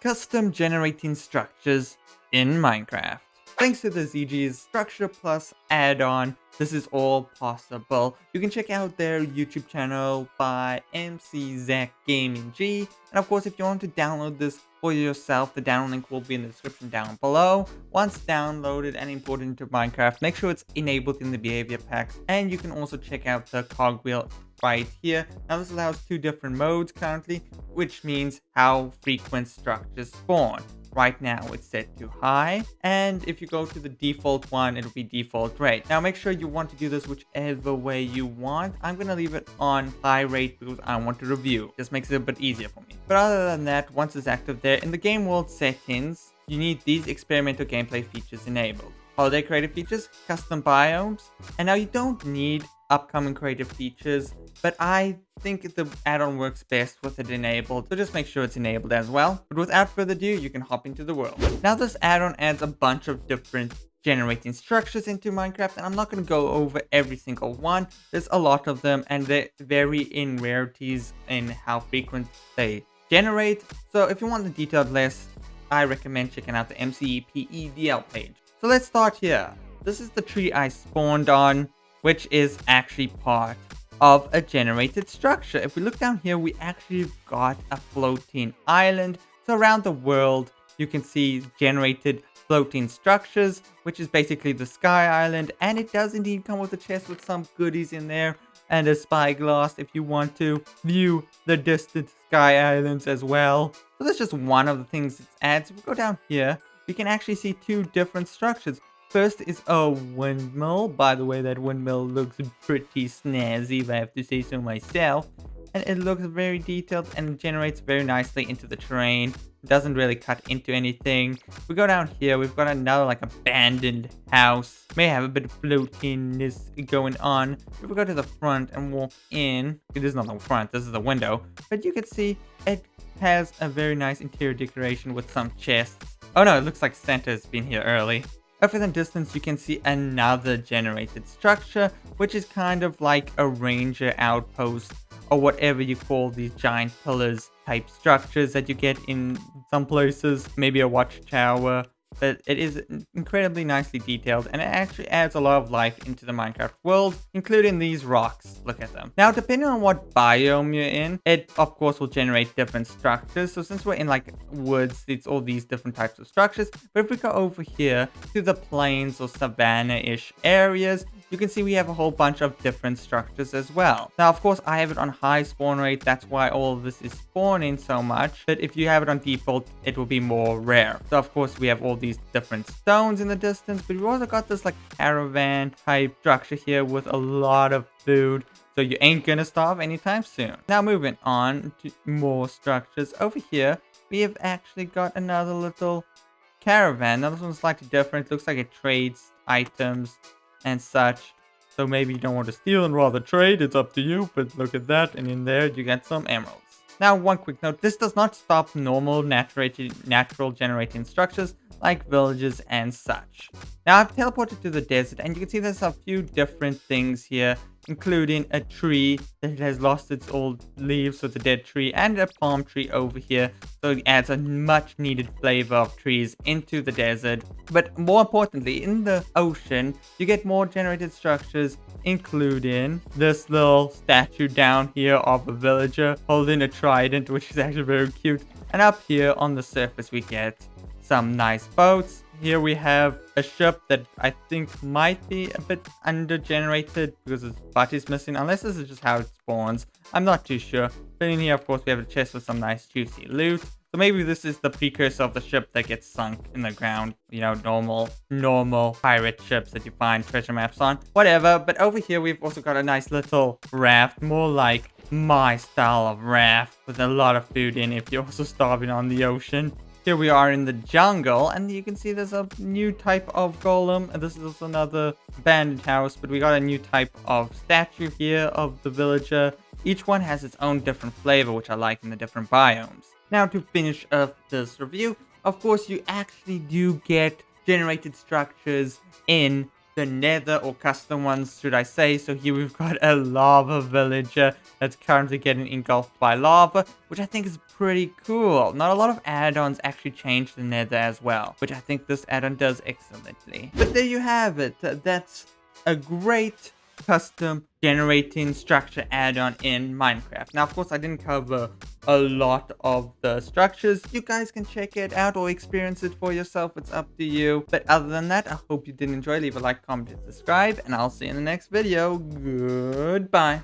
custom generating structures in Minecraft. Thanks to the ZG's Structure Plus add-on, this is all possible. You can check out their YouTube channel by MCZackGamingG. And of course, if you want to download this for yourself, the download link will be in the description down below. Once downloaded and imported into Minecraft, make sure it's enabled in the behavior packs. And you can also check out the cogwheel right here. Now this allows two different modes currently, which means how frequent structures spawn. Right now it's set to high, and if you go to the default one, it'll be default rate. Now make sure you want to do this whichever way you want. I'm gonna leave it on high rate because I want to review. Just makes it a bit easier for me. But other than that, once it's active there, in the game world settings, you need these experimental gameplay features enabled. Holiday creative features, custom biomes, and now you don't need upcoming creative features, but I think the add-on works best with it enabled, so just make sure it's enabled as well. But without further ado, you can hop into the world. Now this add-on adds a bunch of different generating structures into Minecraft, and I'm not going to go over every single one. There's a lot of them, and they vary in rarities in how frequent they generate. So if you want the detailed list, I recommend checking out the MCEPEDL page. So let's start here. This is the tree I spawned on, which is actually part of a generated structure. If we look down here, we actually got a floating island. So around the world, you can see generated floating structures, which is basically the sky island. And it does indeed come with a chest with some goodies in there and a spyglass if you want to view the distant sky islands as well. So that's just one of the things it adds. If we go down here, we can actually see two different structures. First is a windmill. By the way, that windmill looks pretty snazzy, if I have to say so myself. And it looks very detailed and generates very nicely into the terrain. It doesn't really cut into anything. We go down here, we've got another like abandoned house. May have a bit of floatiness going on. If we go to the front and walk in, it is not the front, this is the window. But you can see it has a very nice interior decoration with some chests. Oh no, it looks like Santa's been here early. Over the distance, you can see another generated structure, which is kind of like a ranger outpost or whatever you call these giant pillars type structures that you get in some places, maybe a watchtower. But it is incredibly nicely detailed, and it actually adds a lot of life into the Minecraft world, including these rocks. Look at them. Now, depending on what biome you're in, it of course will generate different structures. So since we're in like woods, it's all these different types of structures. But if we go over here to the plains or savanna-ish areas, you can see we have a whole bunch of different structures as well. Now, of course, I have it on high spawn rate. That's why all of this is spawning so much. But if you have it on default, it will be more rare. So, of course, we have all these different stones in the distance. But we've also got this like caravan type structure here with a lot of food. So you ain't gonna starve anytime soon. Now, moving on to more structures. Over here, we have actually got another little caravan. Now, this one's slightly different. It looks like it trades items and such, so maybe you don't want to steal and rather trade, it's up to you. But look at that, and in there you get some emeralds. Now, one quick note, this does not stop normal natural generating structures like villages and such. Now, I've teleported to the desert, and you can see there's a few different things here, including a tree that has lost its old leaves, so it's a dead tree, and a palm tree over here. So it adds a much needed flavor of trees into the desert. But more importantly, in the ocean, you get more generated structures, including this little statue down here of a villager holding a trident, which is actually very cute. And up here on the surface, we get some nice boats. Here we have a ship that I think might be a bit under-generated because its butt is missing, unless this is just how it spawns. I'm not too sure. But in here, of course, we have a chest with some nice juicy loot. So maybe this is the precursor of the ship that gets sunk in the ground. You know, normal pirate ships that you find treasure maps on. Whatever. But over here, we've also got a nice little raft, more like my style of raft, with a lot of food in if you're also starving on the ocean. Here we are in the jungle, and you can see there's a new type of golem, and this is also another abandoned house, but we got a new type of statue here of the villager. Each one has its own different flavor, which I like in the different biomes. Now, to finish up this review, of course, you actually do get generated structures in the nether, or custom ones, should I say. So here we've got a lava villager that's currently getting engulfed by lava, which I think is pretty cool. Not a lot of add-ons actually change the nether as well, which I think this add-on does excellently. But there you have it. That's a great custom generating structure add-on in Minecraft. Now, of course, I didn't cover a lot of the structures. You guys can check it out or experience it for yourself. It's up to you. But other than that, I hope you did enjoy. Leave a like, comment, and subscribe, and I'll see you in the next video. Goodbye.